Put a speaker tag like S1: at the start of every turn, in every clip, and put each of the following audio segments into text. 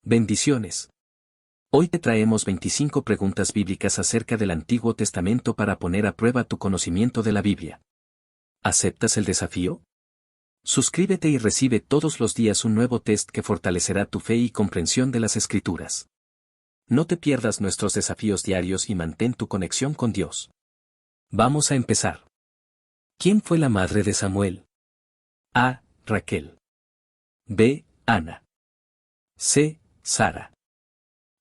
S1: Bendiciones. Hoy te traemos 25 preguntas bíblicas acerca del Antiguo Testamento para poner a prueba tu conocimiento de la Biblia. ¿Aceptas el desafío? Suscríbete y recibe todos los días un nuevo test que fortalecerá tu fe y comprensión de las Escrituras. No te pierdas nuestros desafíos diarios y mantén tu conexión con Dios. Vamos a empezar. ¿Quién fue la madre de Samuel? A. Raquel. B. Ana. C. Sara.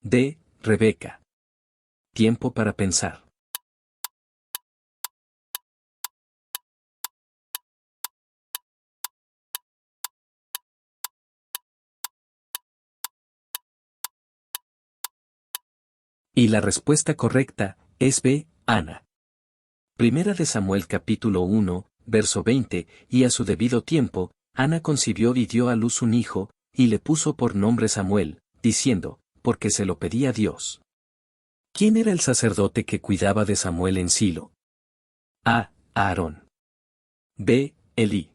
S1: D. Rebeca. Tiempo para pensar. Y la respuesta correcta es B. Ana. Primera de Samuel capítulo 1, verso 20, y a su debido tiempo, Ana concibió y dio a luz un hijo, y le puso por nombre Samuel, diciendo, porque se lo pedía Dios. ¿Quién era el sacerdote que cuidaba de Samuel en Silo? A. Aarón. B. Elí.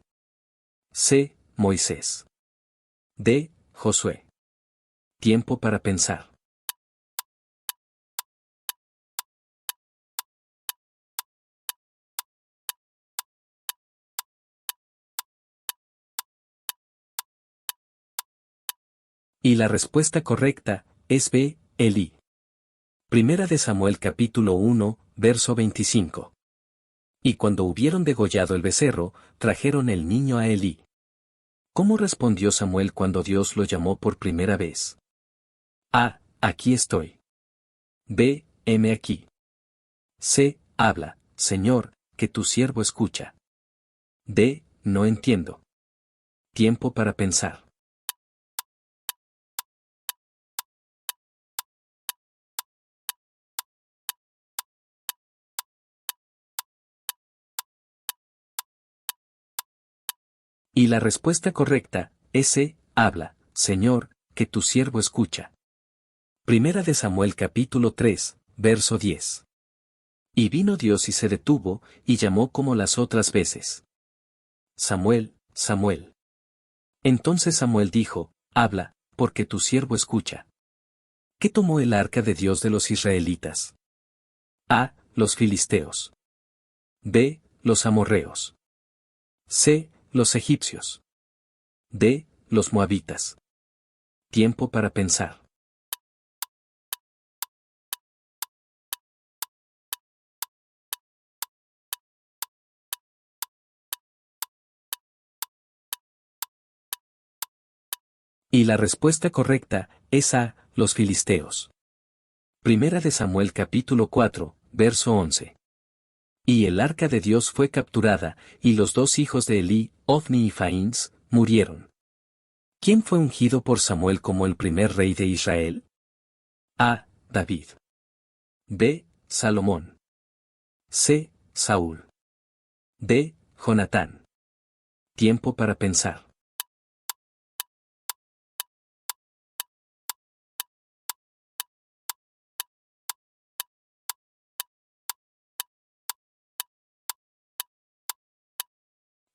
S1: C. Moisés. D. Josué. Tiempo para pensar. Y la respuesta correcta es B. Elí. Primera de Samuel capítulo 1, verso 25. Y cuando hubieron degollado el becerro, trajeron el niño a Elí. ¿Cómo respondió Samuel cuando Dios lo llamó por primera vez? A. Aquí estoy. B. Heme aquí. C. Habla, Señor, que tu siervo escucha. D. No entiendo. Tiempo para pensar. Y la respuesta correcta es C. Habla, Señor, que tu siervo escucha. Primera de Samuel capítulo 3, verso 10. Y vino Dios y se detuvo, y llamó como las otras veces. Samuel, Samuel. Entonces Samuel dijo, habla, porque tu siervo escucha. ¿Qué tomó el arca de Dios de los israelitas? A. Los filisteos. B. Los amorreos. C. Los egipcios. D. Los moabitas. Tiempo para pensar. Y la respuesta correcta es A. Los filisteos. Primera de Samuel capítulo 4, verso 11. Y el arca de Dios fue capturada, y los dos hijos de Elí, Ofni y Faíns, murieron. ¿Quién fue ungido por Samuel como el primer rey de Israel? A. David. B. Salomón. C. Saúl. D. Jonatán. Tiempo para pensar.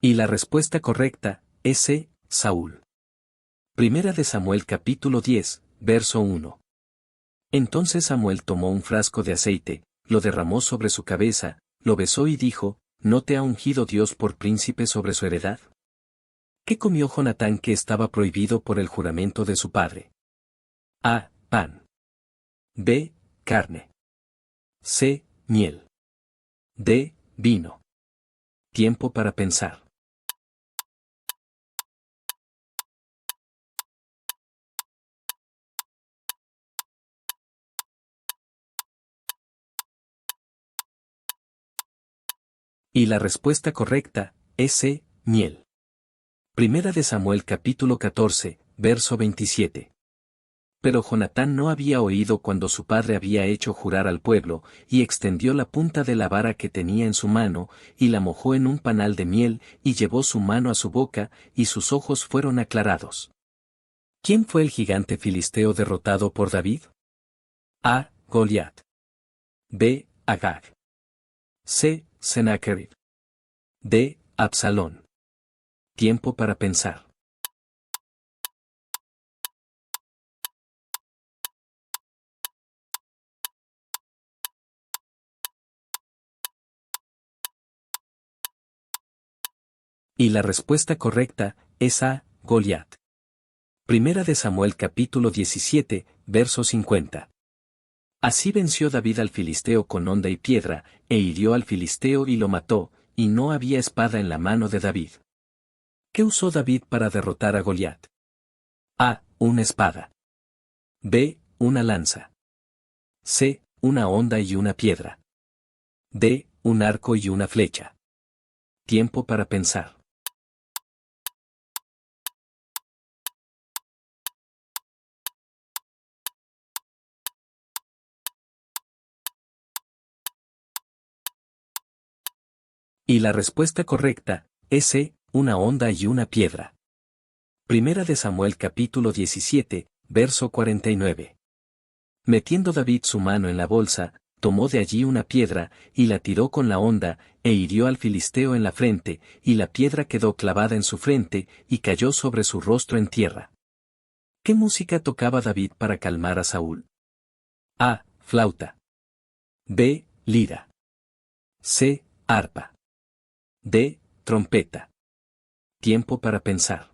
S1: Y la respuesta correcta es C. Saúl. Primera de Samuel capítulo 10, verso 1. Entonces Samuel tomó un frasco de aceite, lo derramó sobre su cabeza, lo besó y dijo, ¿no te ha ungido Dios por príncipe sobre su heredad? ¿Qué comió Jonatán que estaba prohibido por el juramento de su padre? A. Pan. B. Carne. C. Miel. D. Vino. Tiempo para pensar. Y la respuesta correcta es C. Miel. Primera de Samuel capítulo 14, verso 27. Pero Jonatán no había oído cuando su padre había hecho jurar al pueblo, y extendió la punta de la vara que tenía en su mano, y la mojó en un panal de miel, y llevó su mano a su boca, y sus ojos fueron aclarados. ¿Quién fue el gigante filisteo derrotado por David? A. Goliat. B. Agag. C. Sennacherib. D. Absalón. Tiempo para pensar. Y la respuesta correcta es A, Goliat. Primera de Samuel capítulo 17, verso 50. Así venció David al filisteo con honda y piedra, e hirió al filisteo y lo mató, y no había espada en la mano de David. ¿Qué usó David para derrotar a Goliat? A, una espada. B, una lanza. C, una honda y una piedra. D, un arco y una flecha. Tiempo para pensar. Y la respuesta correcta es C, una honda y una piedra. Primera de Samuel capítulo 17, verso 49. Metiendo David su mano en la bolsa, tomó de allí una piedra, y la tiró con la honda, e hirió al filisteo en la frente, y la piedra quedó clavada en su frente, y cayó sobre su rostro en tierra. ¿Qué música tocaba David para calmar a Saúl? A, flauta. B, lira. C, arpa. D, trompeta. Tiempo para pensar.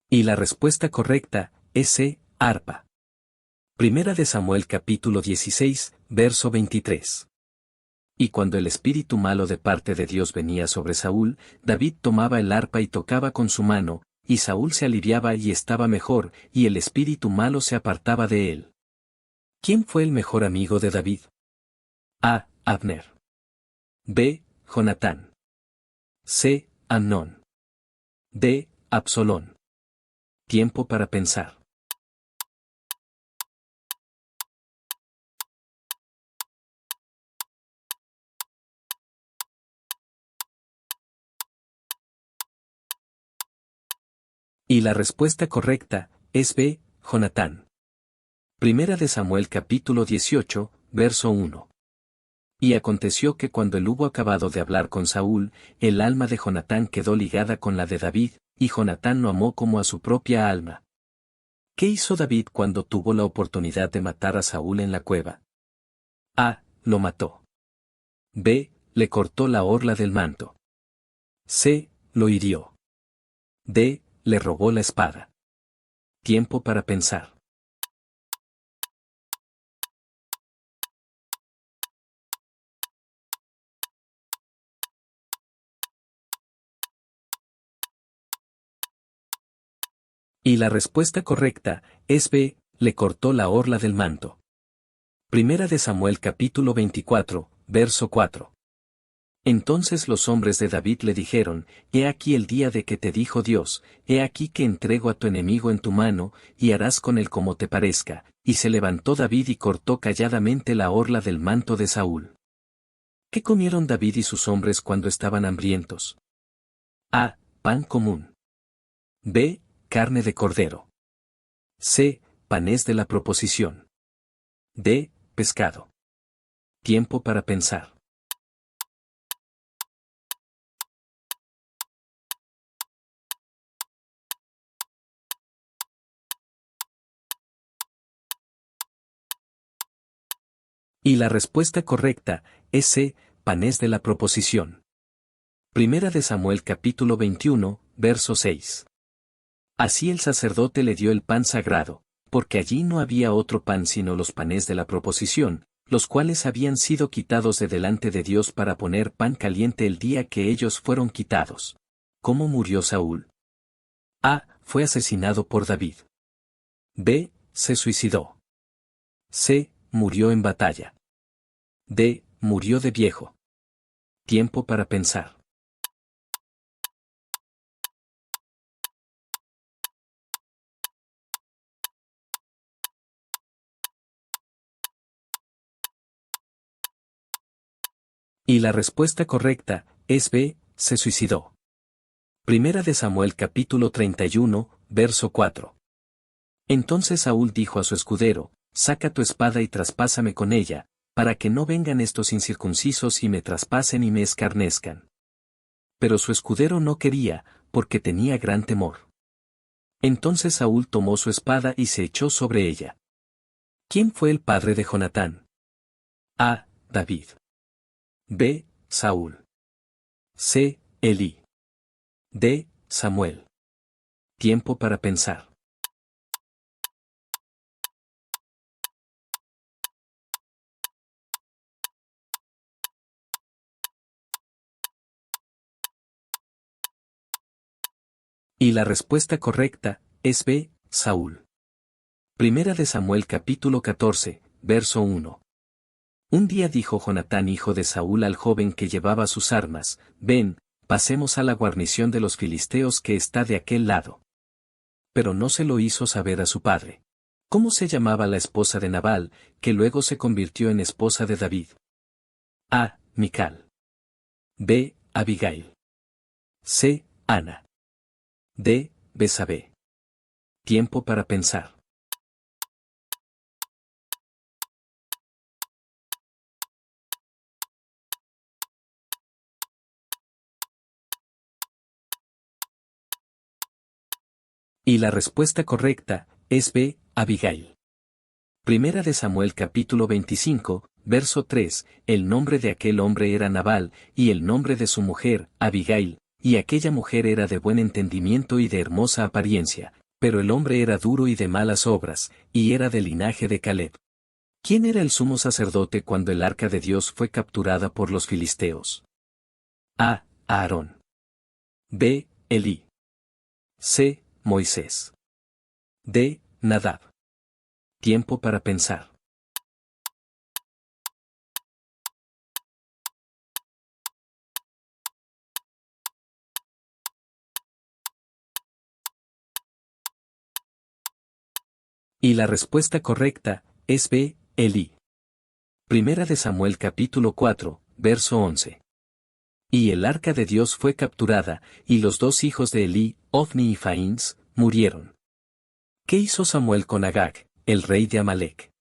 S1: Y la respuesta correcta es C, arpa. Primera de Samuel capítulo 16, verso 23. Y cuando el espíritu malo de parte de Dios venía sobre Saúl, David tomaba el arpa y tocaba con su mano, y Saúl se aliviaba y estaba mejor, y el espíritu malo se apartaba de él. ¿Quién fue el mejor amigo de David? A, Abner. B, Jonatán. C, Amnón. D, Absalón. Tiempo para pensar. Y la respuesta correcta es B, Jonatán. Primera de Samuel capítulo 18, verso 1. Y aconteció que cuando él hubo acabado de hablar con Saúl, el alma de Jonatán quedó ligada con la de David, y Jonatán lo amó como a su propia alma. ¿Qué hizo David cuando tuvo la oportunidad de matar a Saúl en la cueva? A, lo mató. B, le cortó la orla del manto. C, lo hirió. D, le robó la espada. Tiempo para pensar. Y la respuesta correcta es B, le cortó la orla del manto. Primera de Samuel capítulo 24, verso 4. Entonces los hombres de David le dijeron, He aquí el día de que te dijo Dios, he aquí que entrego a tu enemigo en tu mano, y harás con él como te parezca. Y se levantó David y cortó calladamente la orla del manto de Saúl. ¿Qué comieron David y sus hombres cuando estaban hambrientos? A, pan común. B, carne de cordero. C, panés de la proposición. D, pescado. Tiempo para pensar. Y la respuesta correcta es C, panés de la proposición. Primera de Samuel capítulo 21, verso 6. Así el sacerdote le dio el pan sagrado, porque allí no había otro pan sino los panes de la proposición, los cuales habían sido quitados de delante de Dios para poner pan caliente el día que ellos fueron quitados. ¿Cómo murió Saúl? A, fue asesinado por David. B, se suicidó. C, murió en batalla. D, murió de viejo. Tiempo para pensar. Y la respuesta correcta es B, se suicidó. Primera de Samuel capítulo 31, verso 4. Entonces Saúl dijo a su escudero, Saca tu espada y traspásame con ella, para que no vengan estos incircuncisos y me traspasen y me escarnezcan. Pero su escudero no quería, porque tenía gran temor. Entonces Saúl tomó su espada y se echó sobre ella. ¿Quién fue el padre de Jonatán? A. David. B. Saúl. C. Elí. D. Samuel. Tiempo para pensar. Y la respuesta correcta es B. Saúl. Primera de Samuel capítulo 14, verso 1. Un día dijo Jonatán hijo de Saúl al joven que llevaba sus armas, ven, pasemos a la guarnición de los filisteos que está de aquel lado. Pero no se lo hizo saber a su padre. ¿Cómo se llamaba la esposa de Nabal, que luego se convirtió en esposa de David? A. Mical. B. Abigail. C. Ana. D. Besabé. Tiempo para pensar. Y la respuesta correcta es B. Abigail. Primera de Samuel capítulo 25, verso 3, el nombre de aquel hombre era Nabal, y el nombre de su mujer, Abigail, y aquella mujer era de buen entendimiento y de hermosa apariencia, pero el hombre era duro y de malas obras, y era del linaje de Caleb. ¿Quién era el sumo sacerdote cuando el arca de Dios fue capturada por los filisteos? A. Aarón. B. Elí. C. Moisés. D. Nadab. Tiempo para pensar. Y la respuesta correcta es B. Elí. Primera de Samuel capítulo 4, verso 11. Y el arca de Dios fue capturada, y los dos hijos de Elí, Ofni y Faíns, murieron. ¿Qué hizo Samuel con Agag, el rey de Amalec?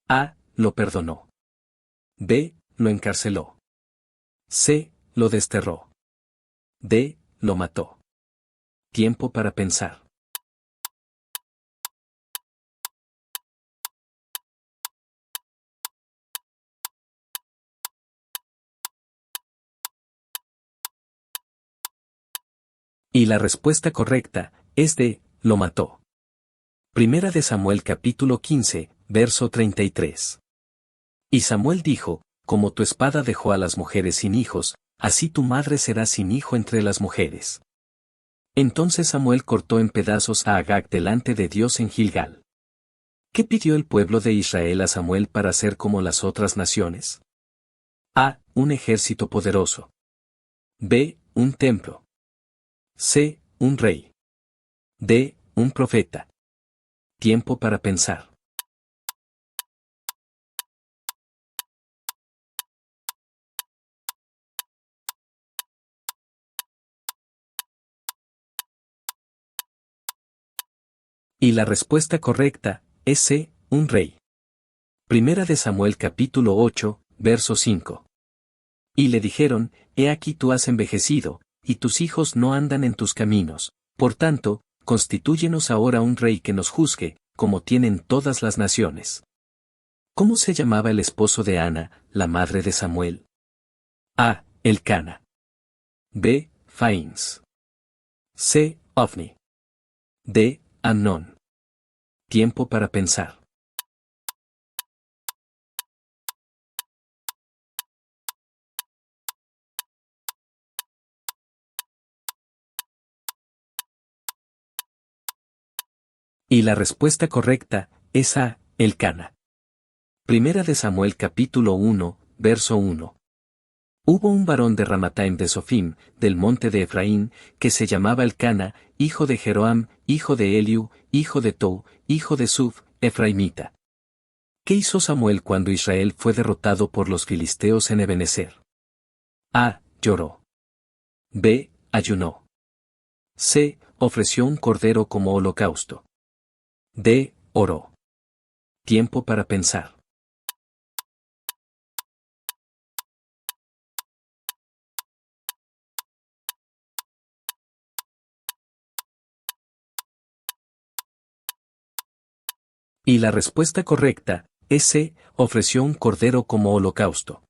S1: A. Lo perdonó. B. Lo encarceló. C. Lo desterró. D. Lo mató. Tiempo para pensar. Y la respuesta correcta es D. Lo mató. Primera de Samuel capítulo 15, verso 33. Y Samuel dijo, como tu espada dejó a las mujeres sin hijos, así tu madre será sin hijo entre las mujeres. Entonces Samuel cortó en pedazos a Agag delante de Dios en Gilgal. ¿Qué pidió el pueblo de Israel a Samuel para ser como las otras naciones? A. Un ejército poderoso. B. Un templo. C. Un rey. D. Un profeta. Tiempo para pensar. Y la respuesta correcta es C. Un rey. Primera de Samuel capítulo 8, verso 5. Y le dijeron, he aquí tú has envejecido, y tus hijos no andan en tus caminos, por tanto, constitúyenos ahora un rey que nos juzgue, como tienen todas las naciones. ¿Cómo se llamaba el esposo de Ana, la madre de Samuel? A. Elcana. B. Faíns. C. Ofni. D. Amnón. Tiempo para pensar. Y la respuesta correcta es A. Elcana. Primera de Samuel capítulo 1, verso 1. Hubo un varón de Ramataim de Sofim, del monte de Efraín, que se llamaba Elcana, hijo de Jeroam, hijo de Eliu, hijo de Tou, hijo de Suf, Efraimita. ¿Qué hizo Samuel cuando Israel fue derrotado por los filisteos en Ebenezer? A. Lloró. B. Ayunó. C. Ofreció un cordero como holocausto. D. Oró. Tiempo para pensar. Y la respuesta correcta, C, ofreció un cordero como holocausto.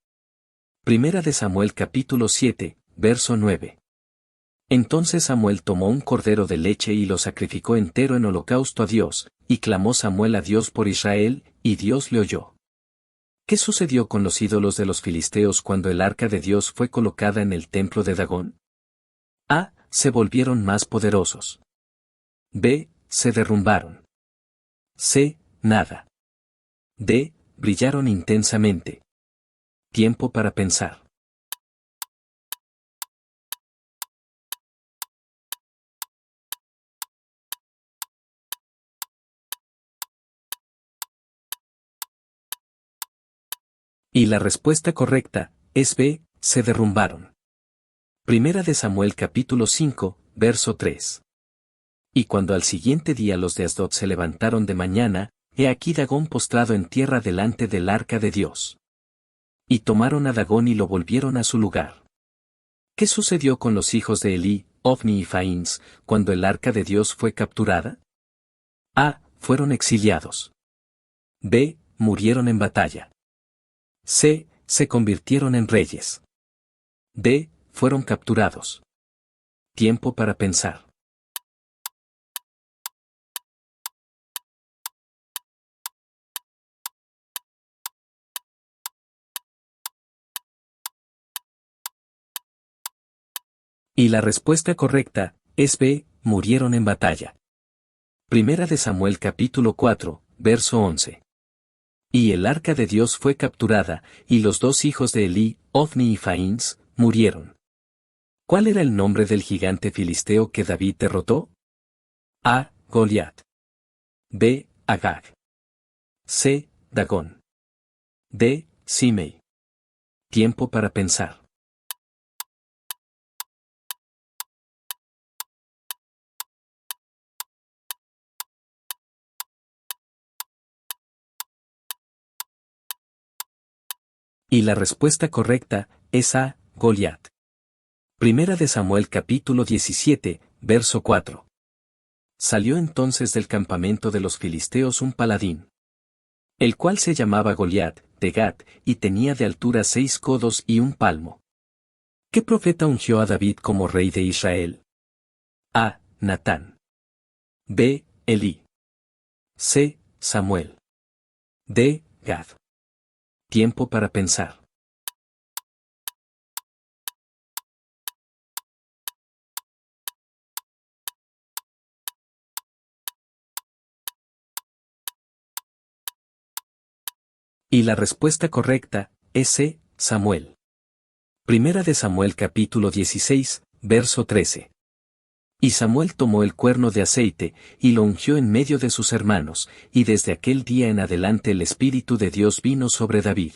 S1: Primera de Samuel capítulo 7, verso 9. Entonces Samuel tomó un cordero de leche y lo sacrificó entero en holocausto a Dios, y clamó Samuel a Dios por Israel, y Dios le oyó. ¿Qué sucedió con los ídolos de los filisteos cuando el arca de Dios fue colocada en el templo de Dagón? A. Se volvieron más poderosos. B. Se derrumbaron. C. Nada. D. Brillaron intensamente. Tiempo para pensar. Y la respuesta correcta es B. Se derrumbaron. Primera de Samuel capítulo 5, verso 3. Y cuando al siguiente día los de Asdod se levantaron de mañana, he aquí Dagón postrado en tierra delante del arca de Dios. Y tomaron a Dagón y lo volvieron a su lugar. ¿Qué sucedió con los hijos de Elí, Ofni y Faíns, cuando el arca de Dios fue capturada? A. Fueron exiliados. B. Murieron en batalla. C. Se convirtieron en reyes. D. Fueron capturados. Tiempo para pensar. Y la respuesta correcta es B. Murieron en batalla. Primera de Samuel capítulo 4, verso 11. Y el arca de Dios fue capturada, y los dos hijos de Elí, Ofni y Faíns, murieron. ¿Cuál era el nombre del gigante filisteo que David derrotó? A. Goliat. B. Agag. C. Dagón. D. Simei. Tiempo para pensar. Y la respuesta correcta es A. Goliat. Primera de Samuel capítulo 17, verso 4. Salió entonces del campamento de los filisteos un paladín, el cual se llamaba Goliat, de Gat, y tenía de altura 6 codos y un palmo. ¿Qué profeta ungió a David como rey de Israel? A. Natán. B. Elí. C. Samuel. D. Gad. Tiempo para pensar. Y la respuesta correcta es C. Samuel. Primera de Samuel capítulo 16, verso 13. Y Samuel tomó el cuerno de aceite, y lo ungió en medio de sus hermanos, y desde aquel día en adelante el Espíritu de Dios vino sobre David.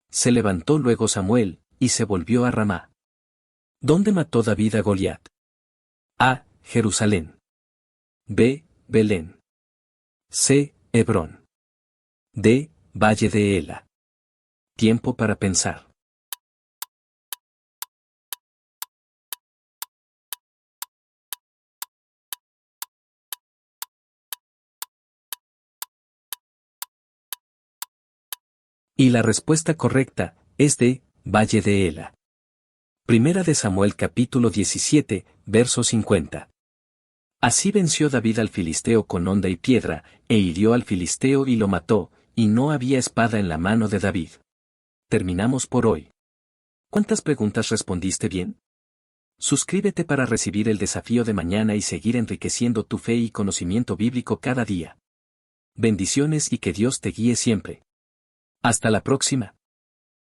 S1: Se levantó luego Samuel, y se volvió a Ramá. ¿Dónde mató David a Goliat? A. Jerusalén. B. Belén. C. Hebrón. D. Valle de Ela. Tiempo para pensar. Y la respuesta correcta es D. Valle de Ela. Primera de Samuel capítulo 17, verso 50. Así venció David al filisteo con honda y piedra, e hirió al filisteo y lo mató, y no había espada en la mano de David. Terminamos por hoy. ¿Cuántas preguntas respondiste bien? Suscríbete para recibir el desafío de mañana y seguir enriqueciendo tu fe y conocimiento bíblico cada día. Bendiciones y que Dios te guíe siempre. Hasta la próxima.